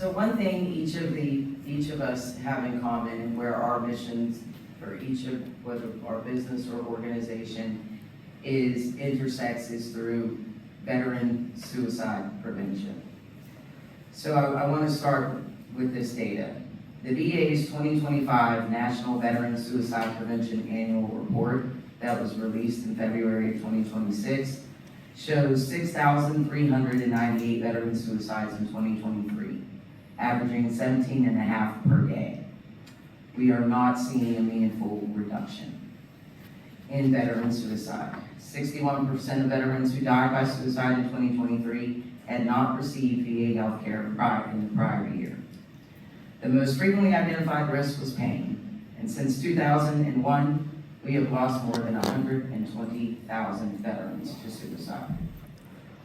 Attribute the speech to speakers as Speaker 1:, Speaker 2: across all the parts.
Speaker 1: So one thing each of us have in common, and where our missions for each of, whether our business or organization intersects, is through veteran suicide prevention. So I want to start with this data. The VA's 2025 National Veteran Suicide Prevention Annual Report that was released in February of 2026 shows 6,398 veteran suicides in 2023, averaging 17.5 per day. We are not seeing a meaningful reduction in veteran suicide. 61% of veterans who died by suicide in 2023 had not received VA health care in the prior year. The most frequently identified risk was pain, and since 2001, we have lost more than 120,000 veterans to suicide,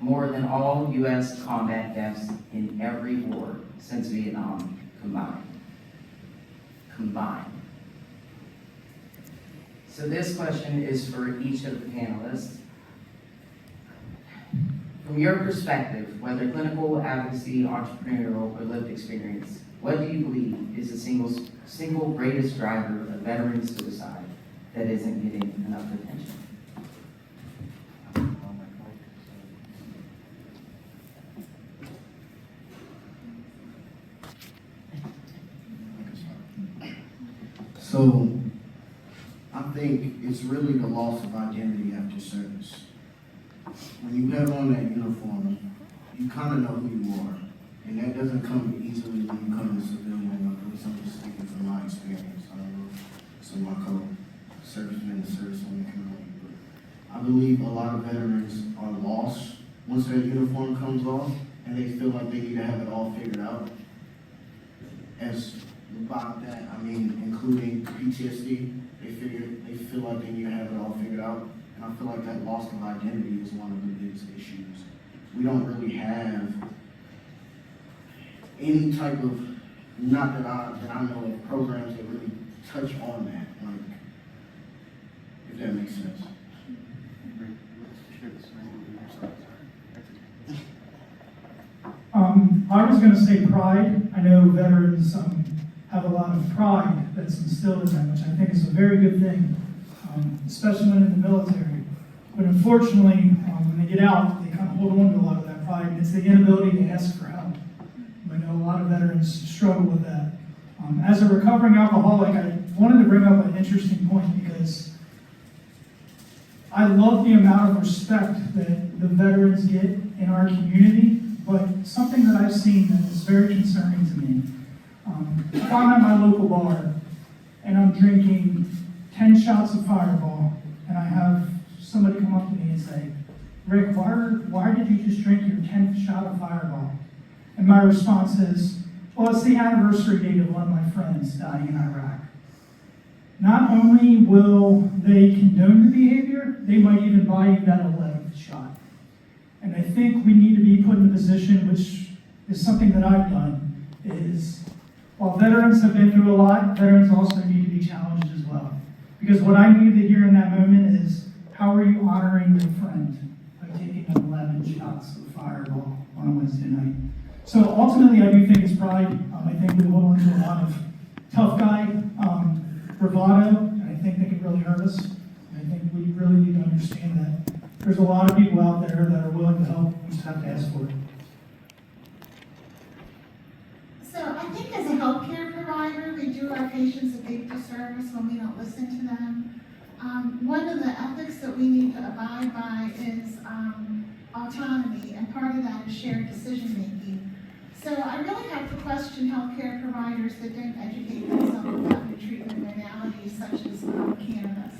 Speaker 1: more than all U.S. combat deaths in every war since Vietnam combined. So this question is for each of the panelists. From your perspective, whether clinical, advocacy, entrepreneurial, or lived experience, what do you believe is the single greatest driver of veteran suicide that isn't getting enough attention?
Speaker 2: So, I think it's really the loss of identity after service. When you have on that uniform, you kind of know who you are. And that doesn't come easily when you come to civilian, or at least I'm just speaking from my experience. I don't know some of my co-servicemen and servicewomen can only, but I believe a lot of veterans are lost once their uniform comes off and they feel like they need to have it all figured out. As about that, I mean, including PTSD, they feel like they need to have it all figured out. And I feel like that loss of identity is one of the biggest issues. We don't really have any type of, not that I know of, programs that really touch on that, like, if that makes sense.
Speaker 3: I was going to say pride. I know veterans have a lot of pride that's instilled in them, which I think is a very good thing, especially when in the military. But unfortunately, when they get out, they kind of hold on to a lot of that pride, and it's the inability to ask for help. I know a lot of veterans struggle with that. As a recovering alcoholic, I wanted to bring up an interesting point because I love the amount of respect that the veterans get in our community, but something that I've seen that is very concerning to me. If I'm at my local bar and I'm drinking 10 shots of Fireball, and I have somebody come up to me and say, "Rick, why did you just drink your 10th shot of Fireball?" And my response is, "Well, it's the anniversary date of one of my friends dying in Iraq." Not only will they condone the behavior, they might even buy you that 11th shot. And I think we need to be put in a position, which is something that I've done, is while veterans have been through a lot, veterans also need to be challenged as well. Because what I needed to hear in that moment is, how are you honoring your friend by taking 11 shots of Fireball on a Wednesday night? So ultimately, I do think it's pride. I think we hold on to a lot of tough guy bravado, and I think they can really hurt us. I think we really need to understand that there's a lot of people out there that are willing to help. We just have to ask for it.
Speaker 4: So I think as a healthcare provider, we do our patients a big disservice when we don't listen to them. One of the ethics that we need to abide by is autonomy, and part of that is shared decision making. So I really have to question healthcare providers that don't educate themselves about new treatment modalities such as cannabis.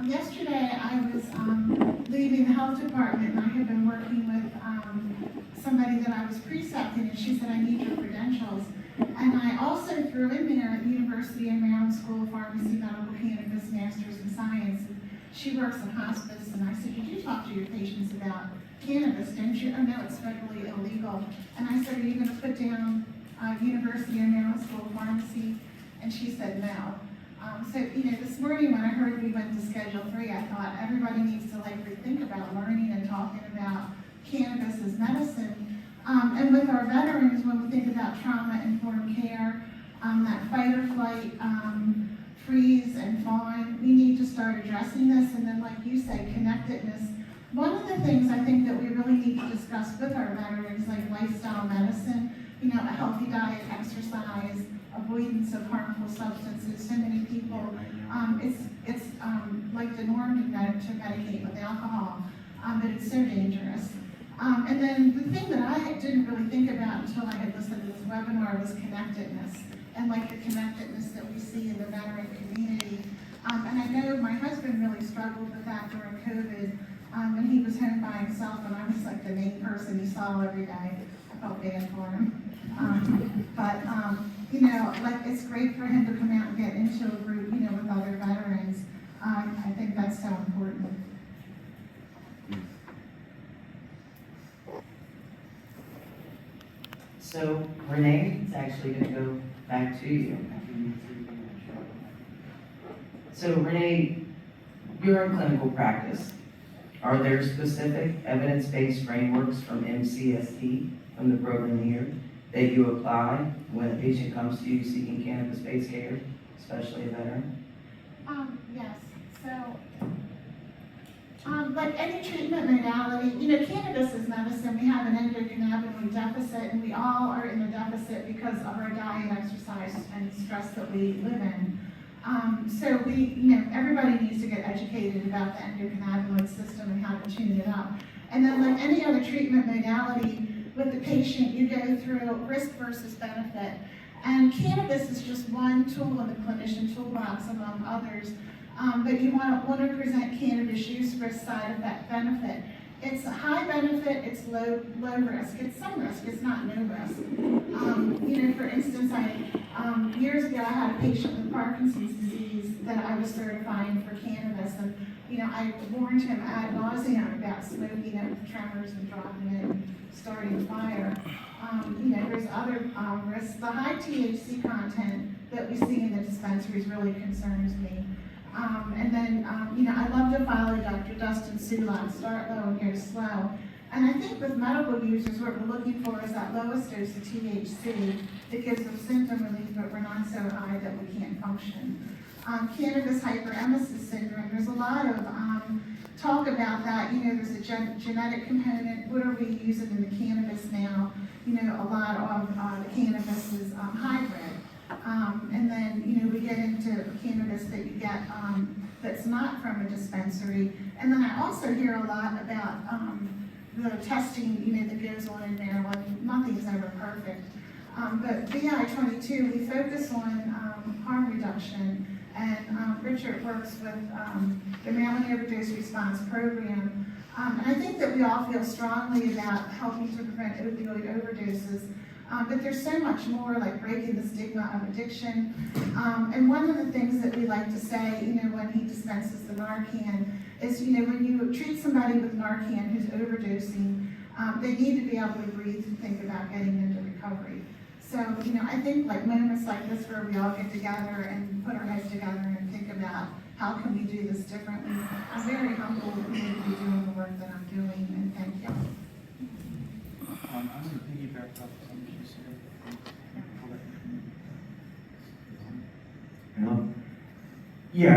Speaker 4: Yesterday I was leaving the health department, and I had been working with somebody that I was precepting, and she said, "I need your credentials." And I also threw in there at the University of Maryland School of Pharmacy, Medical Cannabis, Masters in Science. And she works in hospice, and I said, "Did you talk to your patients about cannabis, don't you?" "Oh, no, it's federally illegal." And I said, "Are you going to put down University of Maryland School of Pharmacy?" And she said, "No." So, this morning when I heard we went to Schedule 3, I thought everybody needs to rethink about learning and talking about cannabis as medicine. And with our veterans, when we think about about trauma-informed care, that fight or flight, freeze and fawn. We need to start addressing this, and then like you said, connectedness. One of the things I think that we really need to discuss with our veterans, like lifestyle medicine, a healthy diet, exercise, avoidance of harmful substances. So many people, it's like the norm to medicate with alcohol, but it's so dangerous. And then the thing that I didn't really think about until I had listened to this webinar was connectedness, and like the connectedness that we see in the veteran community. And I know my husband really struggled with that during COVID, and he was home by himself, and I was like the main person he saw every day. I felt bad for him. Like it's great for him to come out and get into a group, with other veterans. I think that's so important.
Speaker 1: So Renee, it's actually going to go back to you. So Renee, you're in clinical practice. Are there specific evidence-based frameworks from MCST, from the program here, that you apply when a patient comes to you seeking cannabis-based care, especially a veteran?
Speaker 4: Yes. So, like any treatment modality, cannabis is medicine. We have an endocannabinoid deficit, and we all are in a deficit because of our diet, exercise, and stress that we live in. So everybody needs to get educated about the endocannabinoid system and how to tune it up. And then like any other treatment modality, with the patient, you go through risk versus benefit. And cannabis is just one tool in the clinician toolbox among others. But you want to present cannabis use risk, side effect, benefit. It's a high benefit, it's low risk. It's some risk, it's not no risk. For instance, years ago I had a patient with Parkinson's disease that I was certifying for cannabis, and I warned him ad nauseum about smoking it with tremors and dropping it and starting a fire. There's other risks. The high THC content that we see in the dispensaries really concerns me. I love to follow Dr. Dustin Sulak, start low and go slow. And I think with medical users, what we're looking for is that lowest dose of THC that gives them symptom relief, but we're not so high that we can't function. Cannabis hyperemesis syndrome, there's a lot of talk about that. There's a genetic component. What are we using in the cannabis now? A lot of the cannabis is hybrid. And then, we get into cannabis that you get that's not from a dispensary. And then I also hear a lot about the testing, that goes on in Maryland. Nothing's ever perfect. But BI-22, we focus on harm reduction. And Richard works with the Maryland Overdose Response Program. And I think that we all feel strongly about helping to prevent opioid overdoses. But there's so much more, like breaking the stigma of addiction. And one of the things that we like to say, when he dispenses the Narcan, is, when you treat somebody with Narcan who's overdosing, they need to be able to breathe and think about getting into recovery. So, I think like moments like this where we all get together and put our heads together and think about how can we do this differently. I'm very humbled to be doing the work that I'm doing, and thank you.
Speaker 5: I'm going to piggyback off something you said. Yeah,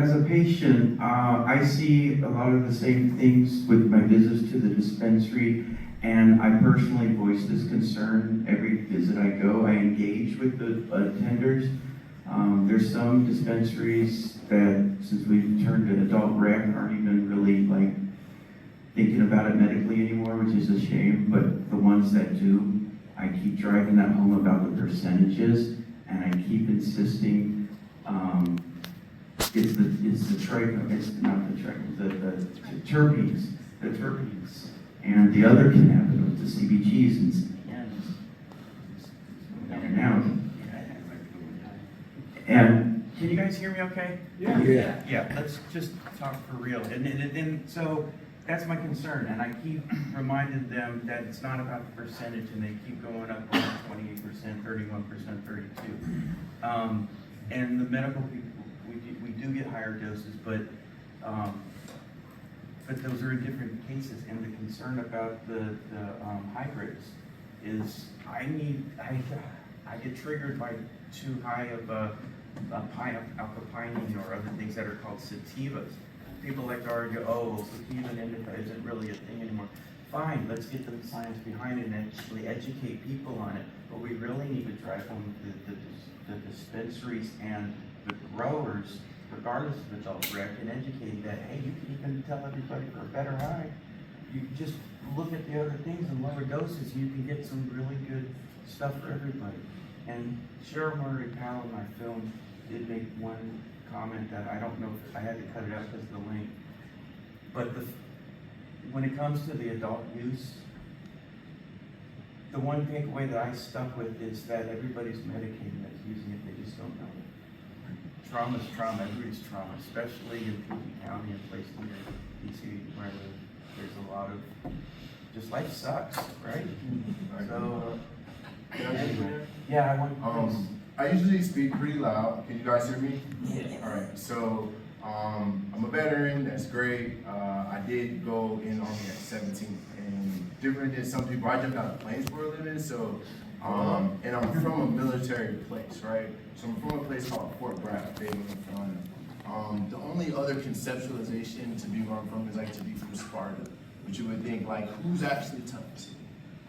Speaker 5: as a patient, I see a lot of the same things with my visits to the dispensary, and I personally voice this concern every visit I go. I engage with the attenders. There's some dispensaries that, since we've turned to adult rec, aren't even really like thinking about it medically anymore, which is a shame. But the ones that do, I keep driving that home about the percentages, and I keep insisting. It's the terpenes, and the other cannabinoids, the CBGs, and can you guys hear me okay?
Speaker 2: Yeah.
Speaker 5: Yeah, let's just talk for real. And so that's my concern, and I keep reminding them that it's not about the percentage, and they keep going up on 28%, 31%, 32%. And the medical people, we do get higher doses, but those are in different cases. And the concern about the hybrids is I get triggered by too high of alkapining or other things that are called sativas. People like to argue, oh, sativa and indica isn't really a thing anymore. Fine, let's get the science behind it and actually educate people on it. But we really need to drive home the dispensaries and the growers, regardless of adult rec, and educate that, hey, you can even tell everybody for a better high. You just look at the other things in lower doses, you can get some really good stuff for everybody. And Cheryl Murray Powell in my film did make one comment that I don't know if I had to cut it out because of the link. But when it comes to the adult use, the one takeaway that I stuck with is that everybody's medicated that's using it, they just don't know it. Trauma's trauma, everybody's trauma, especially in Pekin County and places near DC where I live. There's a lot of, just life sucks, right? So, anyway, yeah, I want.
Speaker 6: I usually speak pretty loud. Can you guys hear me?
Speaker 1: Yeah.
Speaker 6: All right. So I'm a veteran. That's great. I did go in Army at 17, and different than some people, I jumped out of planes for a living. So, and I'm from a military place, right? So I'm from a place called Fort Bragg, North Carolina. The only other conceptualization to be where I'm from is like to be from Sparta, which you would think like, who's actually tough?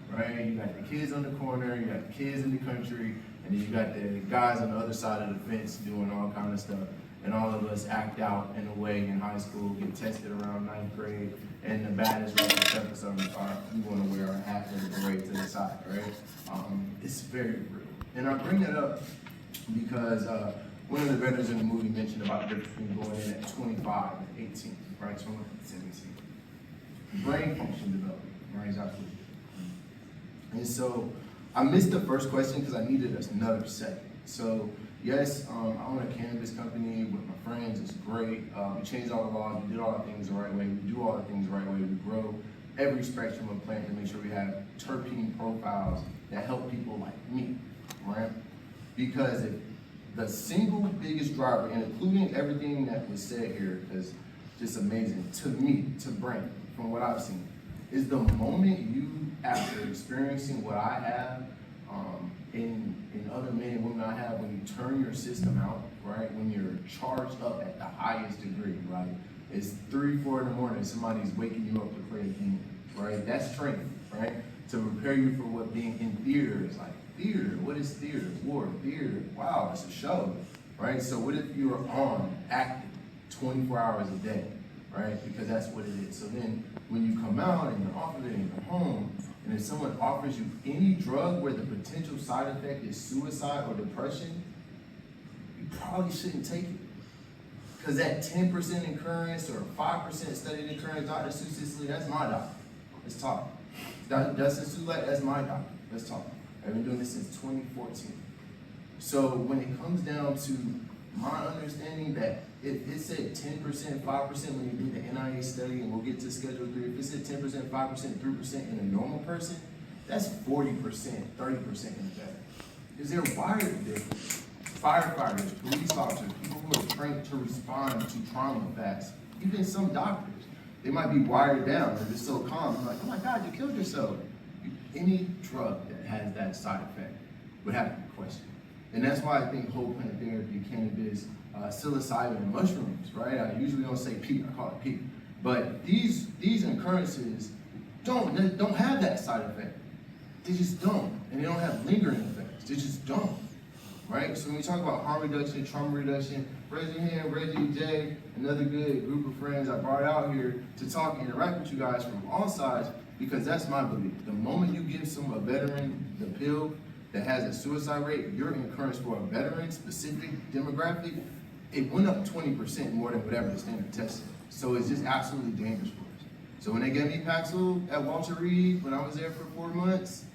Speaker 6: Right? You got the kids on the corner, you got the kids in the country, and then you got the guys on the other side of the fence doing all kind of stuff. And all of us act out in a way in high school, get tested around 9th grade, and the baddest ones except for some we want to wear our hat and beret to the side, right? It's very real. And I bring that up because one of the veterans in the movie mentioned about the difference between going in at 25 and 18, right? 21 and 17. Brain function development, right? Is absolutely. And so I missed the first question because I needed another second. So yes, I own a cannabis company with my friends. It's great. We changed all the laws. We did all the things the right way. We do all the things the right way. We grow every spectrum of plant to make sure we have terpene profiles that help people like me, right? Because if the single biggest driver, and including everything that was said here, because just amazing to me, to Brent, from what I've seen, is the moment you, after experiencing what I have, in other men and women I have, when you turn your system out, right, when you're charged up at the highest degree, right, it's 3, 4 in the morning, somebody's waking you up to play a game, right, that's training, right, to prepare you for what being in theater is like. Theater, what is theater? War, theater, wow, it's a show, right, so what if you're on, acting 24 hours a day, right, because that's what it is. So then, when you come out and you're off of it and you're home, and if someone offers you any drug where the potential side effect is suicide or depression, you probably shouldn't take it. Because that 10% occurrence or 5% studied occurrence, Dr. Sue Cicely, that's my doctor. Let's talk. Dustin Sulek, that's my doctor. Let's talk. I've been doing this since 2014. So when it comes down to my understanding that if it said 10%, 5% when you do the NIH study, and we'll get to Schedule 3, if it said 10%, 5%, 3% in a normal person, that's 40%, 30% in the better. Because they're wired different. Firefighters, police officers, people who are trained to respond to trauma fast, even some doctors, they might be wired down because it's so calm. They're like, oh my God, you killed yourself. Any drug that has that side effect would have to be questioned. And that's why I think whole plant therapy, cannabis, psilocybin, and mushrooms, right? I usually don't say peat, I call it peat. But these occurrences don't have that side effect. They just don't. And they don't have lingering effects. They just don't, right? So when we talk about harm reduction, trauma reduction, raise your hand, Reggie, Jay, another good group of friends I brought out here to talk and interact with you guys from all sides, because that's my belief. The moment you give a veteran the pill that has a suicide rate, your occurrence for a veteran-specific demographic, it went up 20% more than whatever the standard test is. So it's just absolutely dangerous for us. So when they gave me Paxil at Walter Reed, when I was there for 4 months,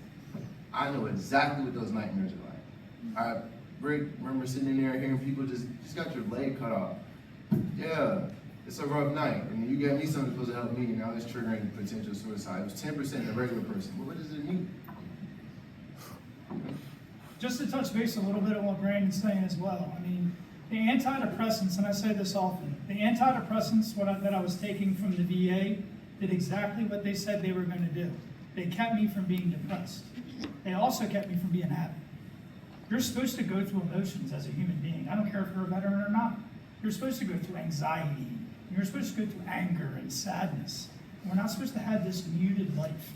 Speaker 6: I know exactly what those nightmares are like. I remember sitting in there hearing people just got your leg cut off. Yeah, it's a rough night. And you gave me something supposed to help me, and now it's triggering potential suicide. It was 10% in a regular person. Well, what does it mean?
Speaker 3: Just to touch base a little bit on what Brandon's saying as well. I mean, the antidepressants, and I say this often, the antidepressants that I was taking from the VA did exactly what they said they were going to do. They kept me from being depressed. they also kept me from being happy. You're supposed to go through emotions as a human being. I don't care if you're a veteran or not. You're supposed to go through anxiety. You're supposed to go through anger and sadness. We're not supposed to have this muted life.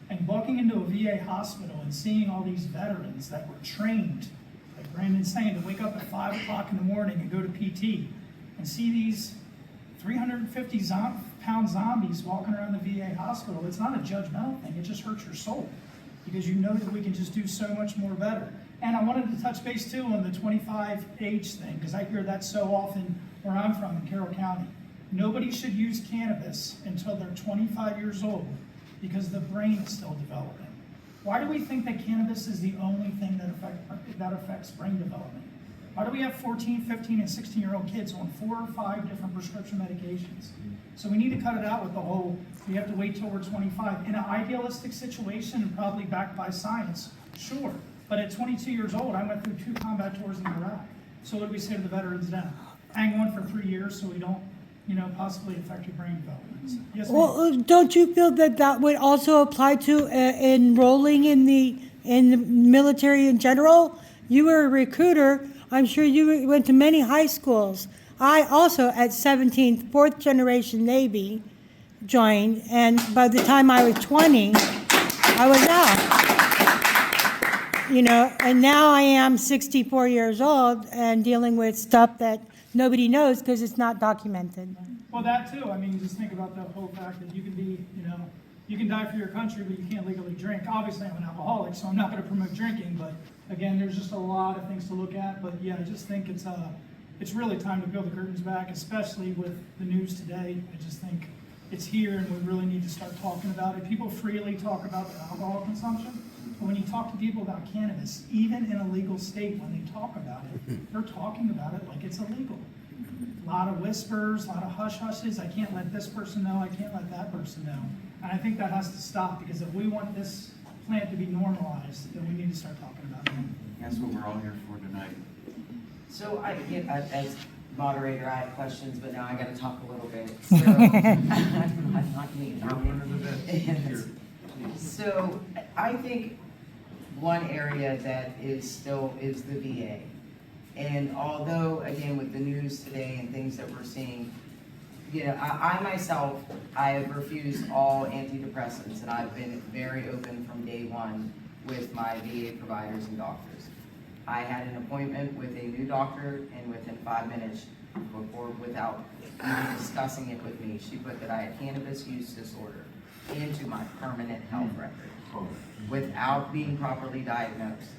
Speaker 3: And walking into a VA hospital and seeing all these veterans that were trained, like Brandon's saying, to wake up at 5 o'clock in the morning and go to PT and see these 350-pound zombies walking around the VA hospital, it's not a judgmental thing, it just hurts your soul because you know that we can just do so much more better. And I wanted to touch base too on the 25 age thing because I hear that so often where I'm from in Carroll County. Nobody should use cannabis until they're 25 years old because the brain is still developing. Why do we think that cannabis is the only thing that affects brain development? Why do we have 14, 15, and 16-year-old kids on 4 or 5 different prescription medications? So we need to cut it out with the whole, we have to wait till we're 25. In an idealistic situation, and probably backed by science, sure. But at 22 years old, I went through 2 combat tours in Iraq. So what do we say to the veterans then? Hang on for 3 years so we don't, possibly affect your brain development. Yes, ma'am.
Speaker 7: Well, don't you feel that that would also apply to enrolling in the military in general? You were a recruiter. I'm sure you went to many high schools. I also, at 17, 4th generation Navy, joined, and by the time I was 20, I was out. And now I am 64 years old and dealing with stuff that nobody knows because it's not documented.
Speaker 3: Well, that too. I mean, just think about the whole fact that you can be, you can die for your country, but you can't legally drink. Obviously, I'm an alcoholic, so I'm not going to promote drinking. But again, there's just a lot of things to look at. But yeah, I just think it's really time to peel the curtains back, especially with the news today. I just think it's here, and we really need to start talking about it. People freely talk about their alcohol consumption, but when you talk to people about cannabis, even in a legal state, when they talk about it, they're talking about it like it's illegal. A lot of whispers, a lot of hush-hushes. I can't let this person know. I can't let that person know. And I think that has to stop because if we want this plant to be normalized, then we need to start talking about it.
Speaker 5: That's what we're all here for tonight.
Speaker 1: So as moderator, I have questions, but now I gotta talk a little bit. So, I'm not me. So I think one area that is the VA. And although, again, with the news today and things that we're seeing, I myself, I have refused all antidepressants, and I've been very open from day one with my VA providers and doctors. I had an appointment with a new doctor, and within 5 minutes, without even discussing it with me, she put that I had cannabis use disorder into my permanent health record without being properly diagnosed.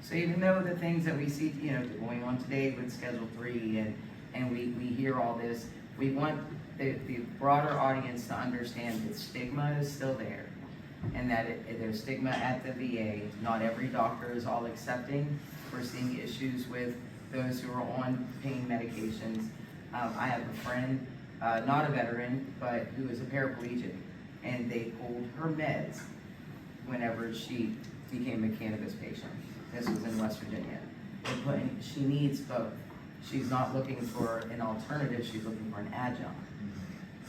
Speaker 1: So even though the things that we see, going on today with Schedule 3 and we hear all this, we want the broader audience to understand that stigma is still there and that there's stigma at the VA. Not every doctor is all accepting. We're seeing issues with those who are on pain medications. I have a friend, not a veteran, but who is a paraplegic, and they pulled her meds whenever she became a cannabis patient. This was in West Virginia. She needs both. She's not looking for an alternative, she's looking for an adjunct.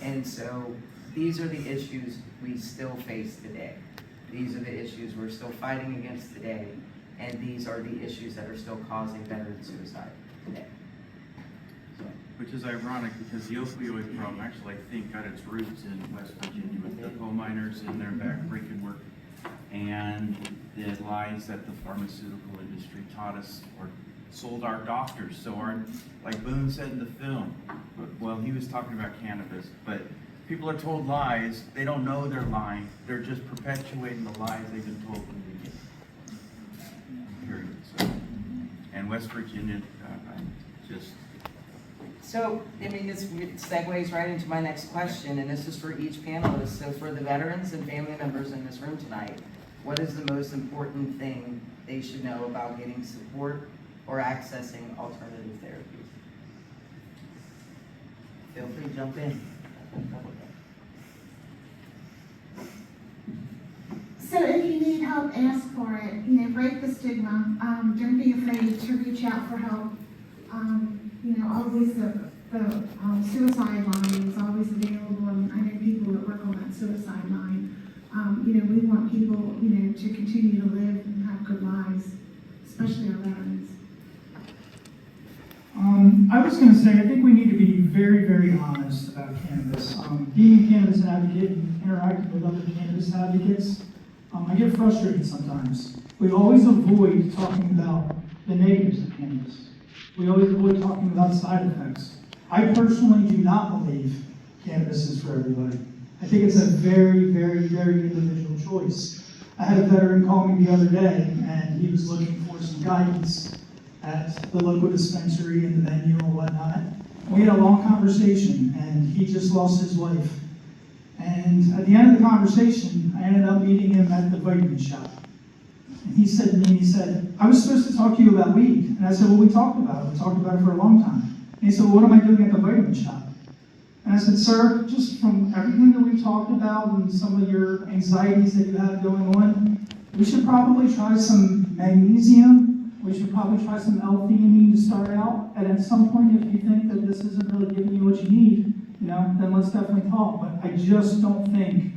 Speaker 1: And so these are the issues we still face today. These are the issues we're still fighting against today, and these are the issues that are still causing veteran suicide today.
Speaker 5: Which is ironic because the opioid problem actually, I think, got its roots in West Virginia with the coal miners and their backbreaking work and the lies that the pharmaceutical industry taught us or sold our doctors. So like Boone said in the film, well, he was talking about cannabis, but people are told lies. They don't know they're lying. They're just perpetuating the lies they've been told from the beginning. Period. So, and West Virginia,
Speaker 1: So, this segues right into my next question, and this is for each panelist. So for the veterans and family members in this room tonight, what is the most important thing they should know about getting support or accessing alternative therapies? Feel free to jump in.
Speaker 4: So if you need help, ask for it. Break the stigma. Don't be afraid to reach out for help. Always the suicide line is always available, and I know people that work on that suicide line. We want people, to continue to live and have good lives, especially our veterans.
Speaker 3: I was going to say, I think we need to be very, very honest about cannabis. Being a cannabis advocate and interacting with other cannabis advocates, I get frustrated sometimes. We always avoid talking about the negatives of cannabis. We always avoid talking about side effects. I personally do not believe cannabis is for everybody. I think it's a very, very, very individual choice. I had a veteran call me the other day, and he was looking for some guidance at the local dispensary and the menu and whatnot. We had a long conversation, and he just lost his wife. And at the end of the conversation, I ended up meeting him at the vitamin shop. And he said to me, I was supposed to talk to you about weed. And I said, well, we talked about it. We talked about it for a long time. And he said, well, what am I doing at the vitamin shop? And I said, sir, just from everything that we've talked about and some of your anxieties that you have going on, we should probably try some magnesium. We should probably try some L-theanine to start out. And at some point, if you think that this isn't really giving you what you need, then let's definitely talk. But I just don't think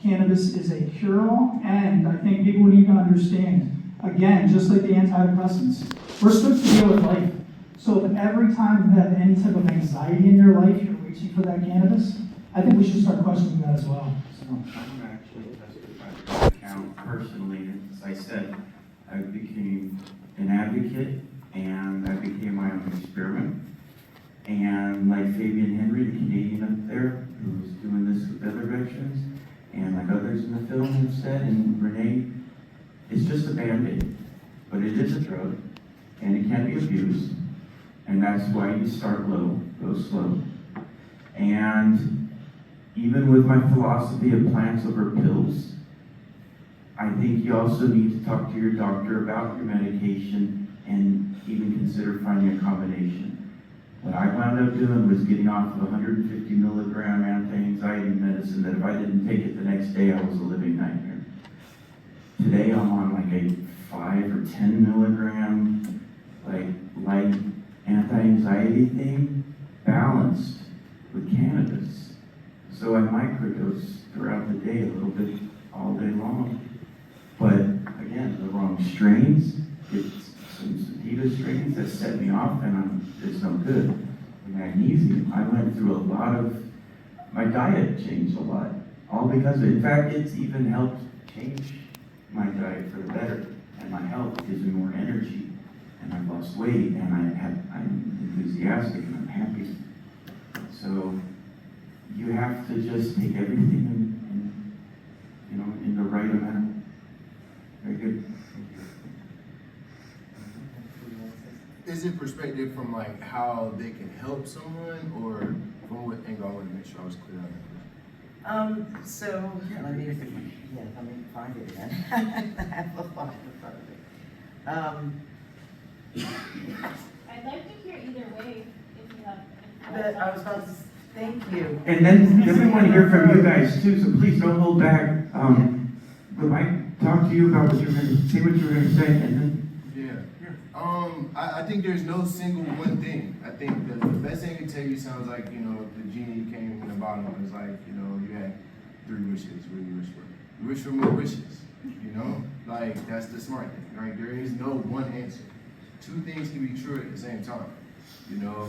Speaker 3: cannabis is a cure-all. And I think people need to understand, again, just like the antidepressants, we're supposed to deal with life. So if every time you have any type of anxiety in your life, you're reaching for that cannabis, I think we should start questioning that as well. So.
Speaker 5: I'm actually testifying to account personally. As I said, I became an advocate and I became my own experiment. And like Fabian Henry, the Canadian up there, who was doing this with other veterans, and like others in the film have said, and Renee, it's just a Band-Aid, but it is a drug, and it can be abused, and that's why you start low, go slow. And even with my philosophy of plants over pills, I think you also need to talk to your doctor about your medication and even consider finding a combination. What I wound up doing was getting off of 150 milligram anti-anxiety medicine that if I didn't take it the next day, I was a living nightmare. Today I'm on like a 5 or 10 milligram light anti-anxiety thing, balanced with cannabis. So I microdose throughout the day a little bit all day long. But again, the wrong strains, it's some sativa strains that set me off and it's no good. The magnesium, I went through a lot of, my diet changed a lot. All because, in fact, it's even helped change my diet for the better. And my health gives me more energy. And I've lost weight and I'm enthusiastic and I'm happy. So you have to just take everything in the right amount. Very good.
Speaker 6: Is it perspective from like how they can help someone, or from what angle? I want to make sure I was clear on that.
Speaker 1: So, let me find it again. I have a file in front of me.
Speaker 8: I'd like to hear either way if you have.
Speaker 1: But I was about to, thank you.
Speaker 5: And then we want to hear from you guys too, so please don't hold back. Would I talk to you about what you're going to say, what you were going to say, and then?
Speaker 6: I think there's no single one thing. I think the best thing I can tell you sounds like, the genie came in the bottle and was like, you had 3 wishes. What do you wish for? You wish for more wishes, Like, that's the smart thing, right? There is no one answer. 2 things can be true at the same time,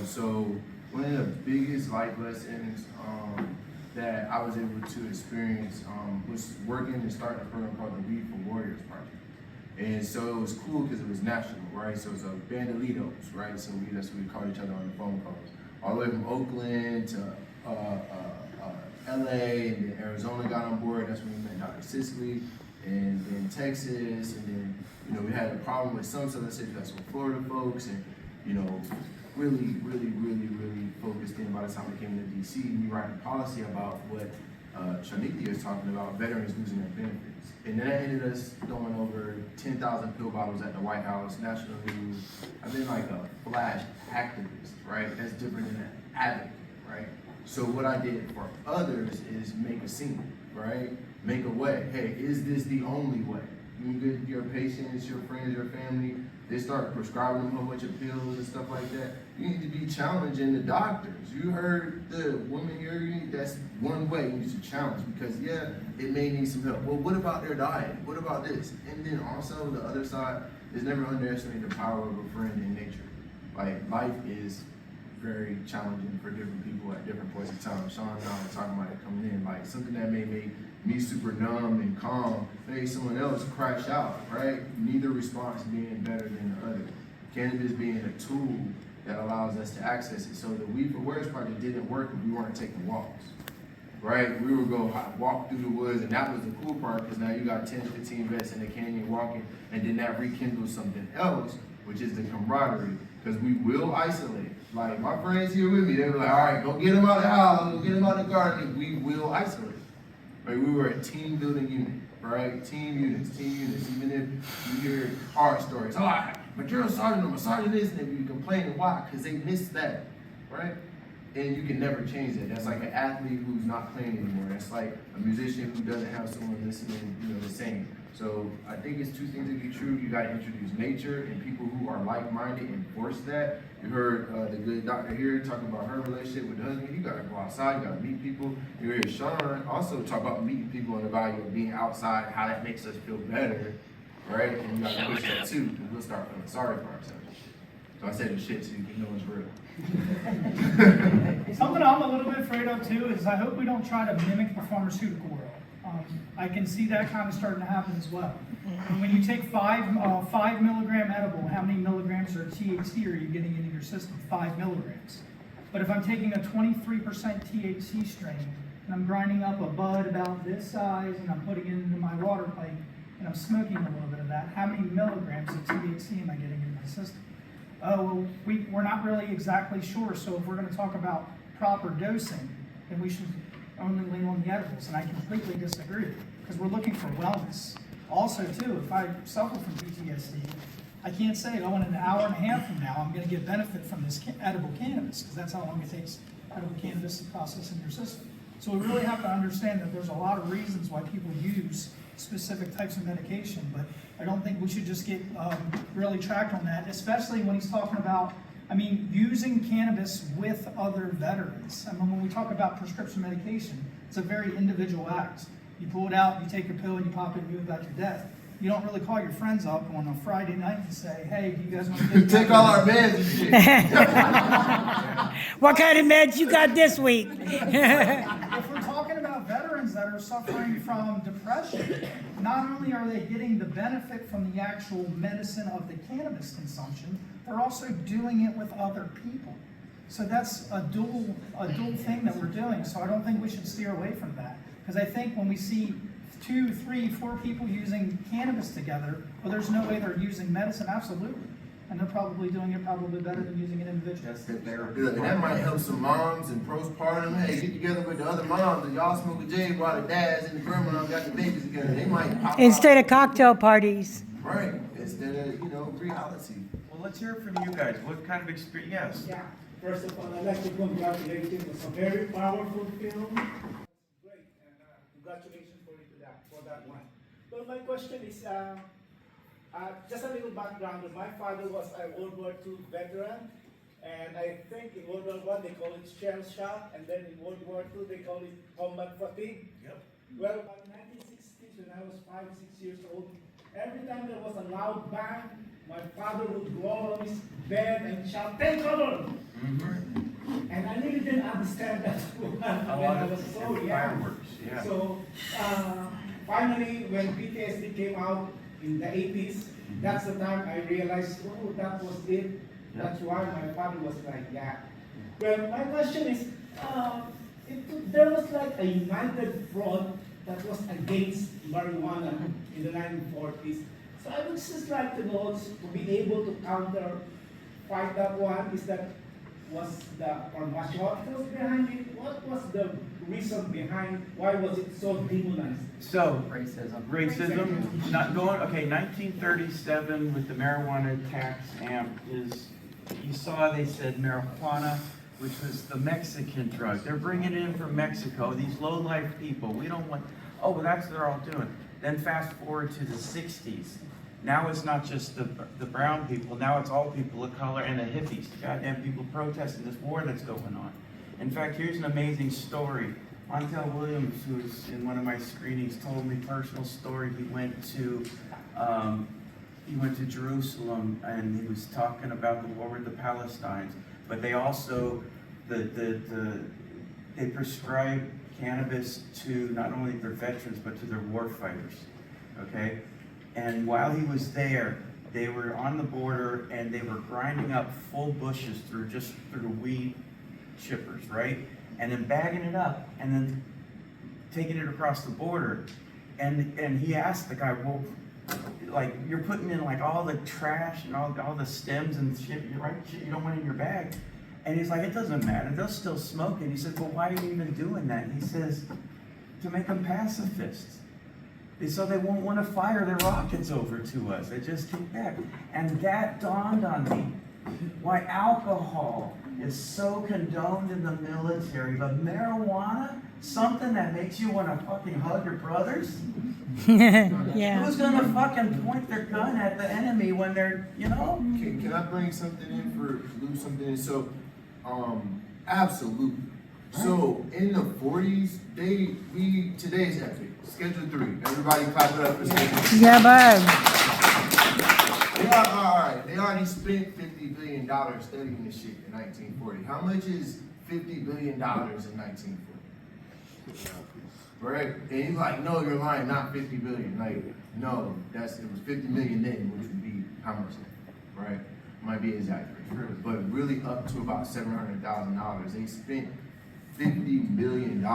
Speaker 6: So one of the biggest life lessons that I was able to experience was working and starting a program called the Weed for Warriors Project. And so it was cool because it was national, right? So it was a bandolitos, right? So that's what we called each other on the phone calls. All the way from Oakland to LA, and then Arizona got on board. That's when we met Dr. Sicily, and then Texas, and then, we had a problem with some southern cities, that's some Florida folks, and, really, really, really, really focused in by the time we came to DC, we writing policy about what Shanithia is talking about, veterans losing their benefits. And then that ended us throwing over 10,000 pill bottles at the White House, national news. I've been like a flash activist, right? That's different than an advocate, right? So what I did for others is make a scene, right? Make a way. Hey, is this the only way? You get your patients, your friends, your family, they start prescribing them a whole bunch of pills and stuff like that, you need to be challenging the doctors. You heard the woman here, that's one way you need to challenge, because yeah, it may need some help. Well, what about their diet? What about this? And then also the other side is never underestimate the power of a friend in nature. Like, life is very challenging for different people at different points in time. Sean and I were talking about it coming in, like something that may make me super numb and calm, made someone else crash out, right? Neither response being better than the other. Cannabis being a tool that allows us to access it. So the Weed for Words project didn't work if we weren't taking walks, right? We would go walk through the woods, and that was the cool part, because now you got 10, 15 vets in the canyon walking, and then that rekindles something else, which is the camaraderie, because we will isolate. Like, my friends here with me, they were like, all right, go get them out of the house, go get them out of the garden. We will isolate. Right? We were a team building unit, right? Team units, even if you hear hard stories. Oh, but you're a sergeant, I'm a sergeant this, and if you complain, why? Because they missed that, right? And you can never change that. That's like an athlete who's not playing anymore. That's like a musician who doesn't have someone listening, the same. So I think it's two things to be true. You got to introduce nature and people who are like-minded and force that. You heard the good doctor here talking about her relationship with the husband. You got to go outside. You got to meet people. You heard Sean also talk about meeting people and the value of being outside, how that makes us feel better, right? And you got to push that too, because we'll start feeling sorry for ourselves. So I said the shit so you can know it's real.
Speaker 3: Something I'm a little bit afraid of too is I hope we don't try to mimic the pharmaceutical world. I can see that kind of starting to happen as well. And when you take 5 milligram edible, how many milligrams of THC are you getting into your system? 5 milligrams. But if I'm taking a 23% THC strain and I'm grinding up a bud about this size and I'm putting it into my water pipe and I'm smoking a little bit of that, how many milligrams of THC am I getting into my system? Oh, well, we're not really exactly sure. So if we're going to talk about proper dosing, then we should only lean on the edibles. And I completely disagree, because we're looking for wellness. Also, too, if I suffer from PTSD, I can't say, oh, in an hour and a half from now, I'm going to get benefit from this edible cannabis, because that's how long it takes edible cannabis to process in your system. So we really have to understand that there's a lot of reasons why people use specific types of medication, but I don't think we should just get really tracked on that, especially when he's talking about, using cannabis with other veterans. When we talk about prescription medication, it's a very individual act. You pull it out, you take a pill, and you pop it, and you about your death. You don't really call your friends up on a Friday night and say, hey, do you guys want to
Speaker 6: take all our meds and shit.
Speaker 7: What kind of meds you got this week?
Speaker 3: If we're talking about veterans that are suffering from depression, not only are they getting the benefit from the actual medicine of the cannabis consumption, they're also doing it with other people. So that's a dual thing that we're doing. So I don't think we should steer away from that. Because I think when we see 2, 3, 4 people using cannabis together, well, there's no way they're using medicine, absolutely. And they're probably doing it better than using it individually.
Speaker 1: That's the therapy.
Speaker 6: And that might help some moms and postpartum. Hey, get together with the other moms and y'all smoke a J while the dads and the grandmas got the babies together. They might pop
Speaker 7: Instead
Speaker 6: out.
Speaker 7: of cocktail parties.
Speaker 6: Right, instead of reality.
Speaker 5: Well, let's hear it from you guys. What kind of experience? Yes.
Speaker 9: Yeah, first of all, I'd like to congratulate you. It's a very powerful film. Great, and congratulations for that one. Well, my question is, just a little background. My father was a World War II veteran, and I think in World War I they call it shell shock, and then in World War II they call it combat fatigue. Yep. Well, in the 1960s, when I was 5, 6 years old, every time there was a loud bang, my father would roll on his bed and shout, "Take cover!" Mm-hmm. And I really didn't understand that when I was so young.
Speaker 5: Fireworks, yeah.
Speaker 9: So finally, when PTSD came out in the 80s, that's the time I realized, oh, that was it. That's why my father was like that. Well, my question is, there was like a united front that was against marijuana in the 1940s. So I would just like to know, to be able to fight that one, was the pharmaceuticals behind it? What was the reason behind, why was it so demonized?
Speaker 5: So,
Speaker 6: Racism.
Speaker 5: not going, okay, 1937 with the marijuana tax amp is, you saw they said marijuana, which was the Mexican drug. They're bringing it in from Mexico, these low-life people. We don't want, oh, well, that's what they're all doing. Then fast forward to the 60s. Now it's not just the brown people, now it's all people of color and the hippies, the goddamn people protesting this war that's going on. In fact, here's an amazing story. Montel Williams, who's in one of my screenings, told me a personal story. He went to Jerusalem and he was talking about the war with the Palestinians. But they also, they prescribe cannabis to not only their veterans, but to their war fighters, okay? And while he was there, they were on the border and they were grinding up full bushes through weed chippers, right? And then bagging it up and then taking it across the border. And he asked the guy, well, like, you're putting in like all the trash and all the stems and shit, right? Shit you don't want in your bag. And he's like, it doesn't matter, they'll still smoke it. He said, well, why are you even doing that? And he says, to make them pacifists. So they won't want to fire their rockets over to us. They just kick back. And that dawned on me. Why alcohol is so condoned in the military, but marijuana, something that makes you want to fucking hug your brothers?
Speaker 7: Yeah.
Speaker 5: Who's gonna fucking point their gun at the enemy when they're, you know?
Speaker 6: Can I bring something in for loop something in? So, absolutely. So in the 40s, today's epic. Schedule 3. Everybody clap it up for Schedule 3.
Speaker 7: Yeah, bud.
Speaker 6: They already spent $50 billion studying this shit in 1940. How much is $50 billion in 1940? Right? And he's like, no, you're lying, not 50 billion. Like, no, it was 50 million then, which would be how much then? Right? Might be exaggerated. But really up to about $700,000. They spent $50 billion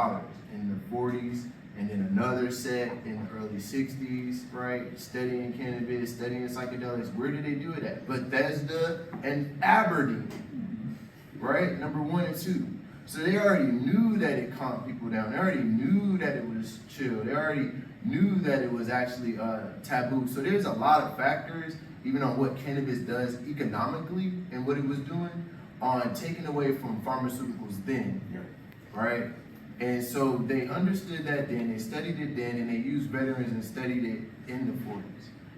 Speaker 6: in the 40s, and then another set in the early 60s, right? Studying cannabis, studying psychedelics. Where did they do it at? Bethesda and Aberdeen, right? Number 1 and 2. So they already knew that it calmed people down. They already knew that it was chill. They already knew that it was actually taboo. So there's a lot of factors, even on what cannabis does economically and what it was doing, on taking away from pharmaceuticals then, right? And so they understood that then, they studied it then, and they used veterans and studied it in the 40s.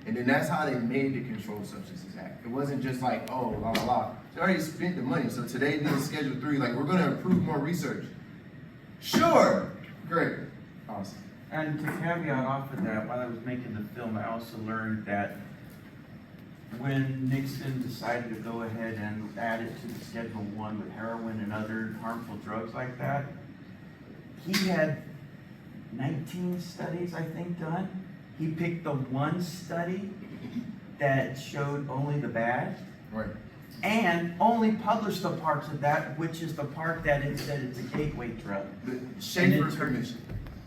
Speaker 6: And then that's how they made the Controlled Substances Act. It wasn't just like, oh, la la la. They already spent the money. So today being Schedule 3, like, we're gonna approve more research. Sure, great, awesome.
Speaker 5: And to caveat off of that, while I was making the film, I also learned that when Nixon decided to go ahead and add it to the Schedule 1 with heroin and other harmful drugs like that, he had 19 studies, I think, done. He picked the one study that showed only the bad.
Speaker 6: Right.
Speaker 5: And only published the parts of that, which is the part that it said it's a gateway drug.
Speaker 6: The Schaefer Commission.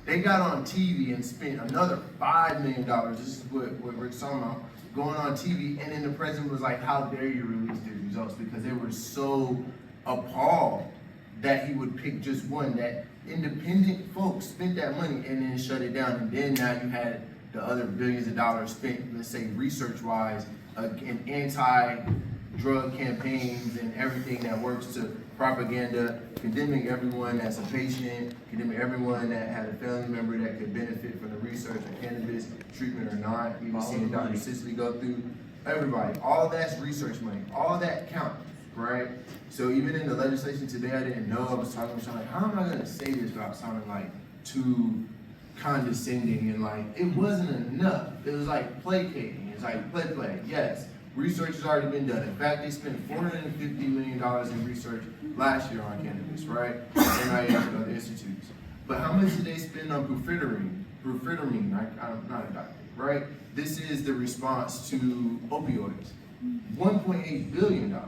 Speaker 6: They got on TV and spent another $5 million. This is what Rick's talking about. Going on TV, and then the president was like, how dare you release these results? Because they were so appalled that he would pick just one, that independent folks spent that money and then shut it down. And then now you had the other billions of dollars spent, let's say research-wise, in anti-drug campaigns and everything that works to propaganda, condemning everyone that's a patient, condemning everyone that had a family member that could benefit from the research of cannabis treatment or not. Even seeing Dr. Sicily go through, everybody, all that's research money, all that counts, right? So even in the legislation today, I didn't know. I was talking to like, how am I gonna say this without sounding like too condescending, and like, it wasn't enough. It was like placating. It's like, play. Yes, research has already been done. In fact, they spent $450 million in research last year on cannabis, right? NIH and other institutes. But how much did they spend on buprenorphine? I'm not a doctor, right? This is the response to opioids. $1.8 billion.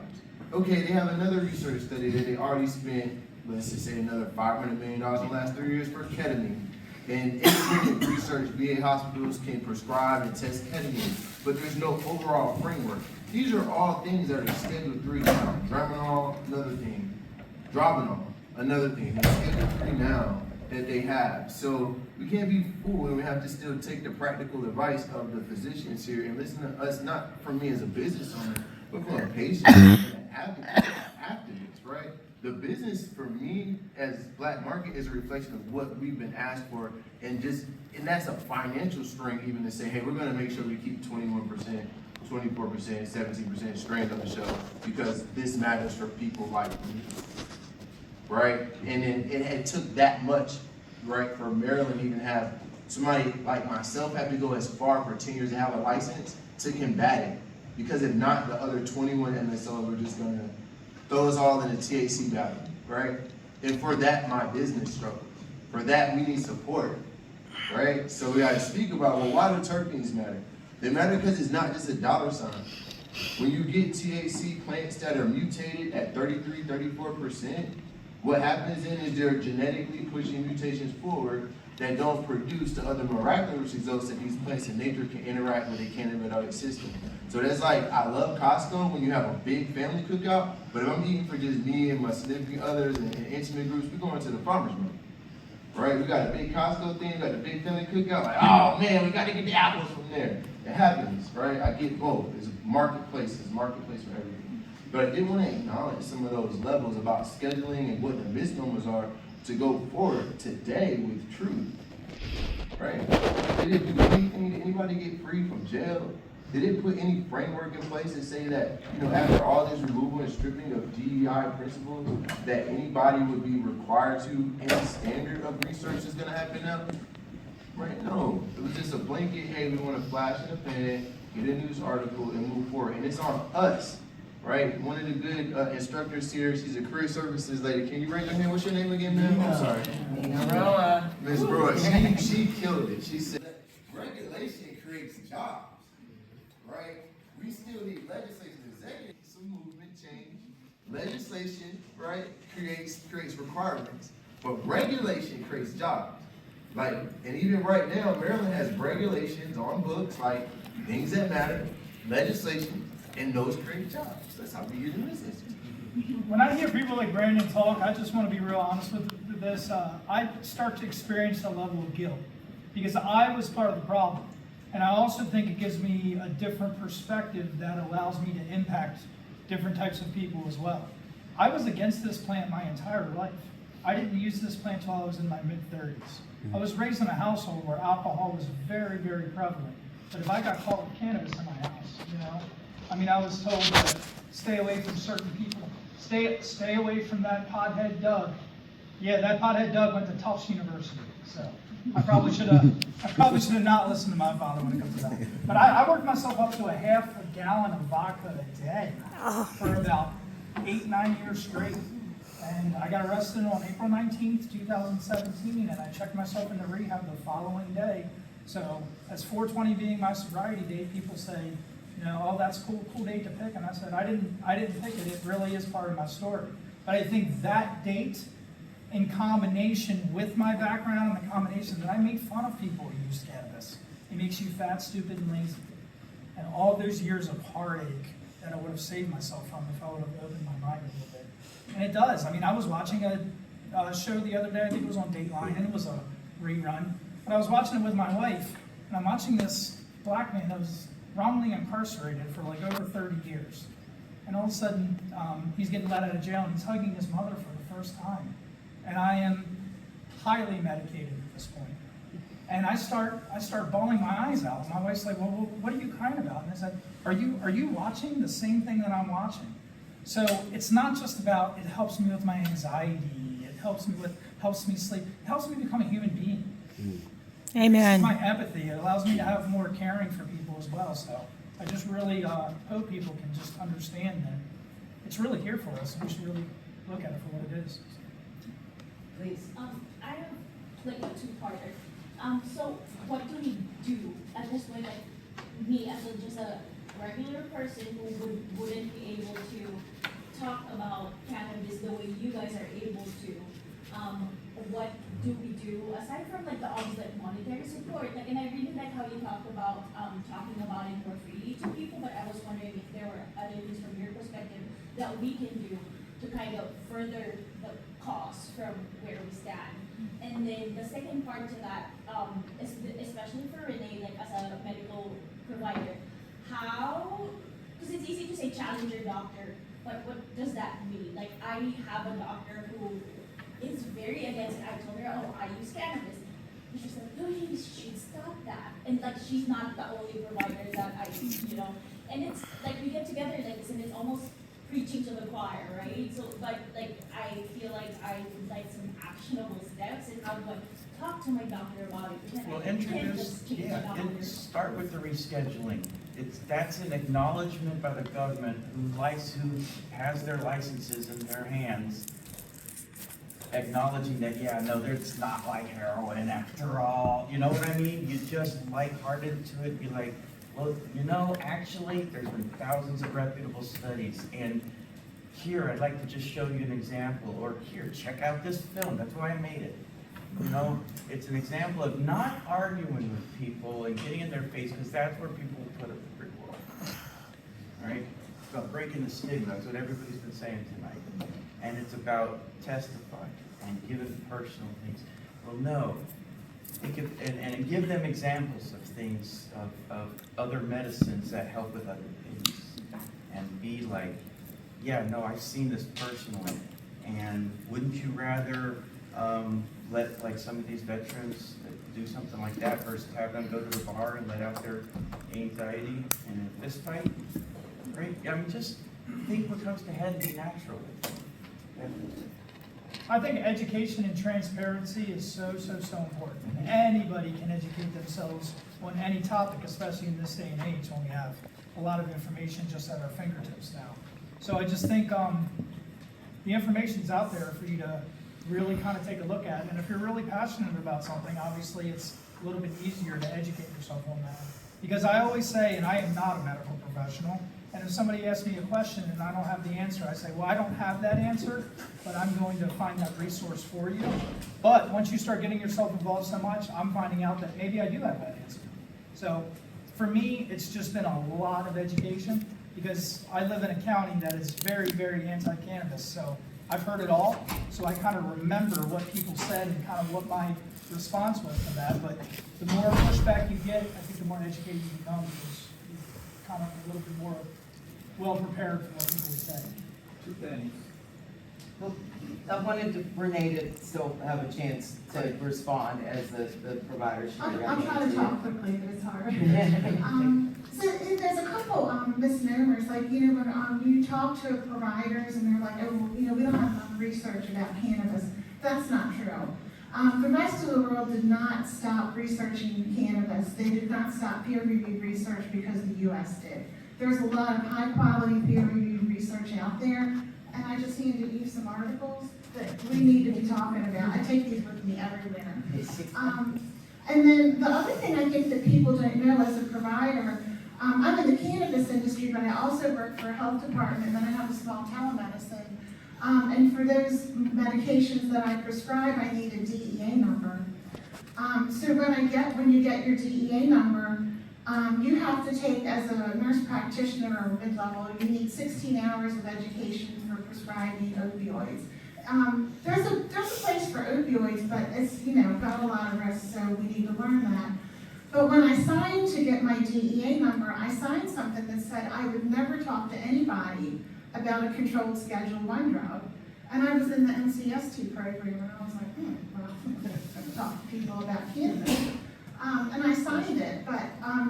Speaker 6: Okay, they have another research study that they already spent, let's just say another $500 million in the last 3 years for ketamine. And independent research, VA hospitals can prescribe and test ketamine, but there's no overall framework. These are all things that are Schedule 3 now. Dramanol, another thing. Dronabinol, another thing. They're Schedule 3 now that they have. So we can't be fooled, and we have to still take the practical advice of the physicians here and listen to us, not from me as a business owner, but from a patient and an advocate, activist, right? The business for me as black market is a reflection of what we've been asked for, and that's a financial string even to say, hey, we're gonna make sure we keep 21%, 24%, 17% strains on the shelf because this matters for people like me, right? And then it took that much, right, for Maryland to even have somebody like myself have to go as far for 10 years to have a license to combat it. Because if not, the other 21 MSOs were just gonna throw us all in a THC battle, right? And for that, my business struggles. For that, we need support, right? So we gotta speak about, well, why do terpenes matter? They matter because it's not just a dollar sign. When you get THC plants that are mutated at 33, 34%, what happens then is they're genetically pushing mutations forward that don't produce the other miraculous results that these plants in nature can interact with the cannabinoid system. So that's like, I love Costco when you have a big family cookout, but if I'm eating for just me and my significant others and intimate groups, we're going to the farmer's market, right? We got a big Costco thing, we got the big family cookout, like, oh man, we got to get the apples from there. It happens, right? I get both. It's marketplace for everything. But I did want to acknowledge some of those levels about scheduling and what the misnomers are to go forward today with truth, right? Did it do anything? Did anybody get free from jail? Did it put any framework in place to say that, after all this removal and stripping of DEI principles, that anybody would be required to, any standard of research is gonna happen now? Right, no, it was just a blanket, hey, we wanna flash in the pen, get a news article and move forward, and it's on us, right? One of the good instructors here, she's a career services lady, can you raise your hand, what's your name again, ma'am? I'm sorry. Miss Roa, she killed it, she said, regulation creates jobs. Right? We still need legislation, executive, some movement change. Legislation, right, creates requirements, but regulation creates jobs. Like, and even right now, Maryland has regulations on books, like things that matter, legislation, and those create jobs. That's how we use in this system.
Speaker 3: When I hear people like Brandon talk, I just want to be real honest with this. I start to experience a level of guilt because I was part of the problem. And I also think it gives me a different perspective that allows me to impact different types of people as well. I was against this plant my entire life. I didn't use this plant until I was in my mid-30s. I was raised in a household where alcohol was very, very prevalent. But if I got caught with cannabis in my house, I was told to stay away from certain people. Stay away from that pothead Doug. Yeah, that pothead Doug went to Tufts University, so. I probably should have not listened to my father when it comes to that. But I worked myself up to a half a gallon of vodka a day for about 8-9 years straight. And I got arrested on April 19th, 2017, and I checked myself into rehab the following day. So as 420 being my sobriety date, people say, oh, that's cool date to pick. And I said, I didn't pick it. It really is part of my story. But I think that date, in combination with my background and the combination that I make fun of people who use cannabis. It makes you fat, stupid, and lazy. And all those years of heartache that I would have saved myself from if I would have opened my mind a little bit. And it does. I was watching a show the other day, I think it was on Dateline, and it was a rerun. But I was watching it with my wife, and I'm watching this black man that was wrongly incarcerated for like over 30 years. And all of a sudden, he's getting let out of jail, and he's hugging his mother for the first time. And I am highly medicated at this point. And I start bawling my eyes out. My wife's like, well, what are you crying about? And I said, are you watching the same thing that I'm watching? So it's not just about, it helps me with my anxiety, it helps me sleep, it helps me become a human being.
Speaker 7: Amen.
Speaker 3: It's my empathy, it allows me to have more caring for people as well. So I just really hope people can just understand that it's really here for us, and we should really look at it for what it is.
Speaker 1: Please.
Speaker 8: I have like a two-parter. So what do we do at this point, like me as just a regular person who wouldn't be able to talk about cannabis the way you guys are able to? What do we do aside from like the obvious like monetary support? Like, and I really like how you talked about talking about it for free to people, but I was wondering if there were other things from your perspective that we can do to kind of further the cause from where we stand. And then the second part to that, especially for Renee, like as a medical provider, how, because it's easy to say challenge your doctor, but what does that mean? Like I have a doctor who is very against it. I told her, oh, I use cannabis. And she's like, no, you should stop that. And like, she's not the only provider that I use, you know. And it's like, we get together like this, and it's almost preaching to the choir, right? So, but like, I feel like I would like some actionable steps, and how do I talk to my doctor about it?
Speaker 5: Well,
Speaker 8: I can't
Speaker 5: introduce,
Speaker 8: just keep my
Speaker 5: yeah,
Speaker 8: doctor.
Speaker 5: and start with the rescheduling. That's an acknowledgement by the government who has their licenses in their hands, acknowledging that, yeah, no, it's not like heroin after all. You know what I mean? You just lighthearted to it, be like, well, you know, actually, there's been thousands of reputable studies, and here, I'd like to just show you an example, or here, check out this film, that's why I made it. You know, it's an example of not arguing with people and getting in their face, because that's where people put up the brick wall. All right? It's about breaking the stigma, that's what everybody's been saying tonight. And it's about testifying and giving personal things. Well, no. Think of, and give them examples of things, of other medicines that help with other things. And be like, yeah, no, I've seen this personally. And wouldn't you rather let like some of these veterans do something like that versus have them go to a bar and let out their anxiety in a fist fight? Right? I mean, just think what comes to head and be natural.
Speaker 3: I think education and transparency is so important. And anybody can educate themselves on any topic, especially in this day and age when we have a lot of information just at our fingertips now. So I just think the information's out there for you to really kind of take a look at. And if you're really passionate about something, obviously it's a little bit easier to educate yourself on that. Because I always say, and I am not a medical professional, and if somebody asks me a question and I don't have the answer, I say, well, I don't have that answer, but I'm going to find that resource for you. But once you start getting yourself involved so much, I'm finding out that maybe I do have that answer. So for me, it's just been a lot of education, because I live in a county that is very, very anti-cannabis. So I've heard it all, so I kind of remember what people said and kind of what my response was to that. But the more pushback you get, I think the more educated you become, because you're kind of a little bit more well prepared for what people say.
Speaker 9: Two things.
Speaker 1: Well, I wanted Renee to still have a chance to respond as the provider.
Speaker 4: I'll try to talk quickly, but it's hard. So there's a couple misnomers, like, you know, when you talk to providers and they're like, oh, well, you know, we don't have enough research about cannabis. That's not true. The rest of the world did not stop researching cannabis. They did not stop peer-reviewed research because the U.S. did. There's a lot of high-quality peer-reviewed research out there, and I just handed you some articles that we need to be talking about. I take these with me everywhere. And then the other thing I think that people don't know as a provider, I'm in the cannabis industry, but I also work for a health department, and then I have a small telemedicine. And for those medications that I prescribe, I need a DEA number. So when you get your DEA number, you have to take, as a nurse practitioner or mid-level, you need 16 hours of education for prescribing opioids. There's a place for opioids, but it's, you know, got a lot of risks, so we need to learn that. But when I signed to get my DEA number, I signed something that said I would never talk to anybody about a controlled Schedule I drug. And I was in the MCST program, and I was like, well, I've talked to people about cannabis. And I signed it, but,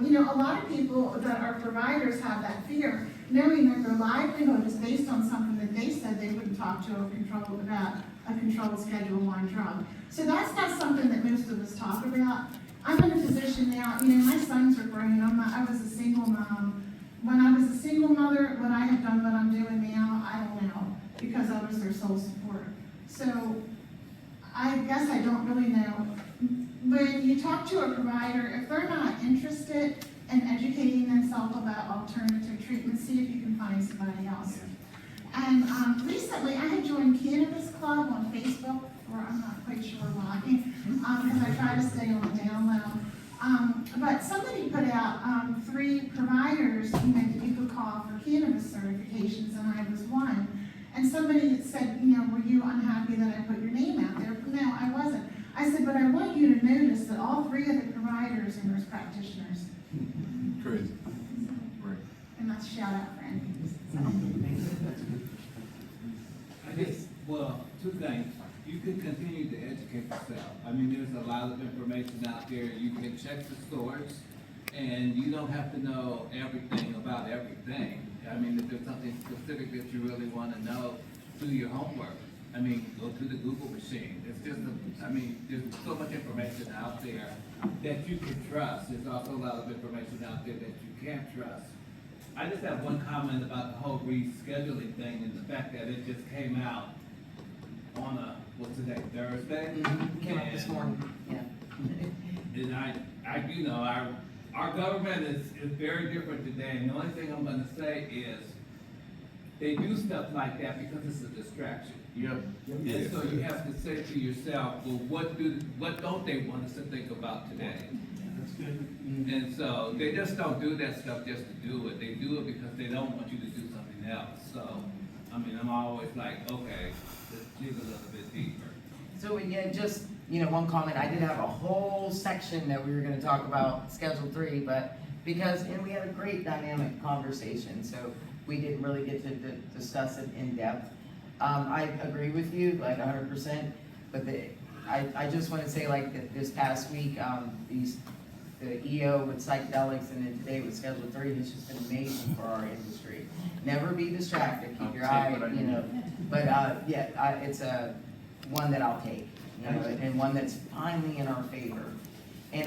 Speaker 4: you know, a lot of people that are providers have that fear, knowing that their livelihood is based on something that they said they wouldn't talk to about a controlled Schedule I drug. So that's not something that most of us talk about. I'm in a position now, you know, my sons are grown. I was a single mom. When I was a single mother, would I have done what I'm doing now? I don't know, because I was their sole support. So I guess I don't really know. When you talk to a provider, if they're not interested in educating themselves about alternative treatment, see if you can find somebody else. And recently, I had joined Cannabis Club on Facebook, or I'm not quite sure why, because I try to stay on the down low. But somebody put out 3 providers, you know, that you could call for cannabis certifications, and I was one. And somebody said, you know, were you unhappy that I put your name out there? No, I wasn't. I said, but I want you to notice that all 3 of the providers are nurse practitioners.
Speaker 6: Crazy. Right.
Speaker 4: And that's a shout out for NPs.
Speaker 10: I guess, well, 2 things. you can continue to educate yourself. I mean, there's a lot of information out there. You can check the source, and you don't have to know everything about everything. I mean, if there's something specific that you really want to know, do your homework. I mean, go to the Google machine. It's just, there's so much information out there that you can trust. There's also a lot of information out there that you can't trust. I just have one comment about the whole rescheduling thing and the fact that it just came out on what's today, Thursday?
Speaker 1: Came up this morning, yeah.
Speaker 10: And our government is very different today, and the only thing I'm gonna say is, they do stuff like that because it's a distraction.
Speaker 5: Yep.
Speaker 10: And so you have to say to yourself, well, what don't they want us to think about today?
Speaker 9: That's good.
Speaker 10: And so they just don't do that stuff just to do it. They do it because they don't want you to do something else. So, I'm always like, okay, let's dig a little bit deeper.
Speaker 1: So, yeah, just, one comment, I did have a whole section that we were gonna talk about Schedule 3, but and we had a great dynamic conversation, so we didn't really get to discuss it in depth. I agree with you, like 100%, but I just wanna say, like, this past week, the EO with psychedelics and then today with Schedule 3 has just been amazing for our industry. Never be distracted, keep your eye, but it's a one that I'll take, and one that's finally in our favor. And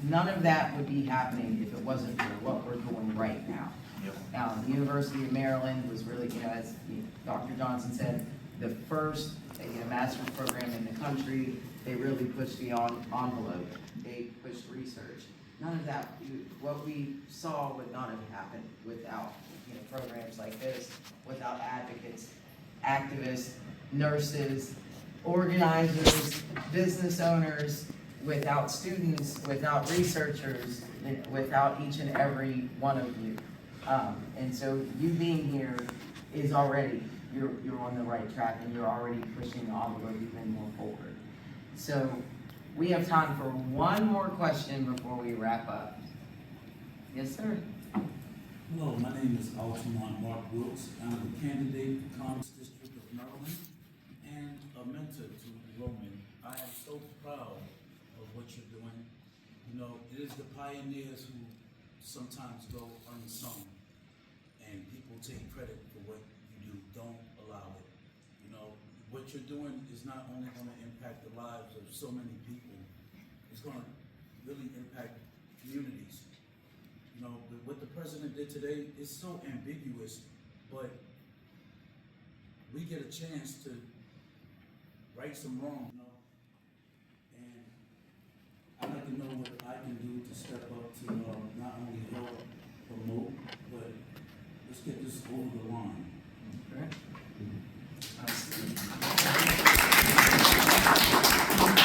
Speaker 1: none of that would be happening if it wasn't for what we're doing right now. The University of Maryland was really, as Dr. Johnson said, the first master's program in the country. They really pushed the envelope. They pushed research. None of that, what we saw would not have happened without programs like this, without advocates, activists, nurses, organizers, business owners, without students, without researchers, without each and every one of you. And so you being here is already, you're on the right track, and you're already pushing the envelope even more forward. So we have time for one more question before we wrap up. Yes, sir.
Speaker 11: Hello, my name is Altamont Mark Brooks. I'm a candidate for Cannabis District of Maryland and a mentor to Roman. I am so proud of what you're doing. It is the pioneers who sometimes go unsung, and people take credit for what you do. Don't allow it. What you're doing is not only going to impact the lives of so many people, it's going to really impact communities. But what the president did today is so ambiguous, but we get a chance to right some wrong, and I'd like to know what I can do to step up to not only help promote, but let's get this over the line.
Speaker 1: Okay.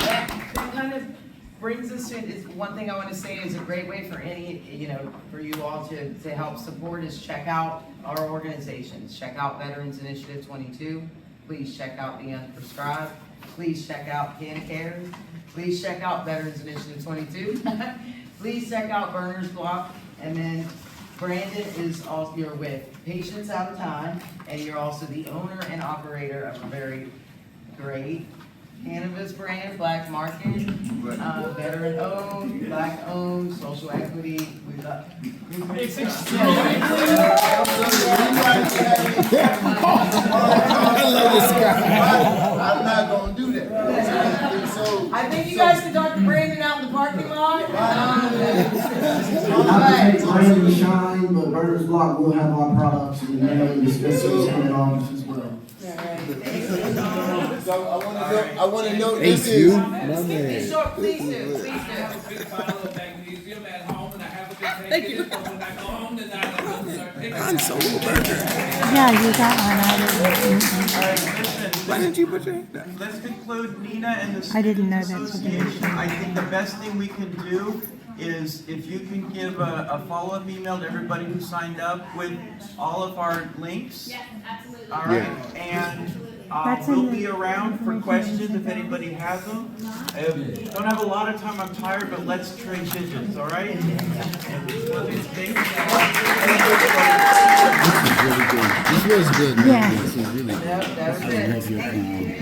Speaker 1: That kind of brings us to, one thing I want to say is a great way for for you all to help support is check out our organizations. Check out Veterans Initiative 22. Please check out the Unprescribed. Please check out CanCare. Please check out Veterans Initiative 22. Please check out Burner's Block. And then Brandon is also, you're with Patients Out of Time, and you're also the owner and operator of a very great cannabis brand, Black Market, veteran owned, Black owned, social equity. We've got.
Speaker 2: I love this guy. I'm not gonna do that. So
Speaker 1: I think you guys can talk to Brandon out in the parking lot.
Speaker 2: I take Brandon shine, but Burner's Block will have our products in the mail, dispensaries, and office as well.
Speaker 6: So I want to know this is.
Speaker 1: Please do, please do.
Speaker 10: I have a big bottle of magnesium at home, and I haven't been taking it, but when I go home tonight, I'm going to start taking it.
Speaker 2: I'm so burger.
Speaker 7: Yeah, you got one.
Speaker 12: Why didn't you put your hand down? Let's conclude Nina and the
Speaker 7: I didn't know
Speaker 12: Student
Speaker 7: that's what they were
Speaker 12: Association. I think the best thing we can do is if you can give a follow-up email to everybody who signed up with all of our links.
Speaker 8: Yes, absolutely.
Speaker 12: All right, and
Speaker 7: That's
Speaker 12: we'll
Speaker 7: in
Speaker 12: be
Speaker 7: the
Speaker 12: around for
Speaker 7: information
Speaker 12: questions if
Speaker 7: that-
Speaker 12: anybody has them. Don't have a lot of time, I'm tired, but let's trade digits, all right? Thank you.
Speaker 2: This was good, man.
Speaker 7: Yeah.
Speaker 2: This was really good.
Speaker 1: That was it. Thank you.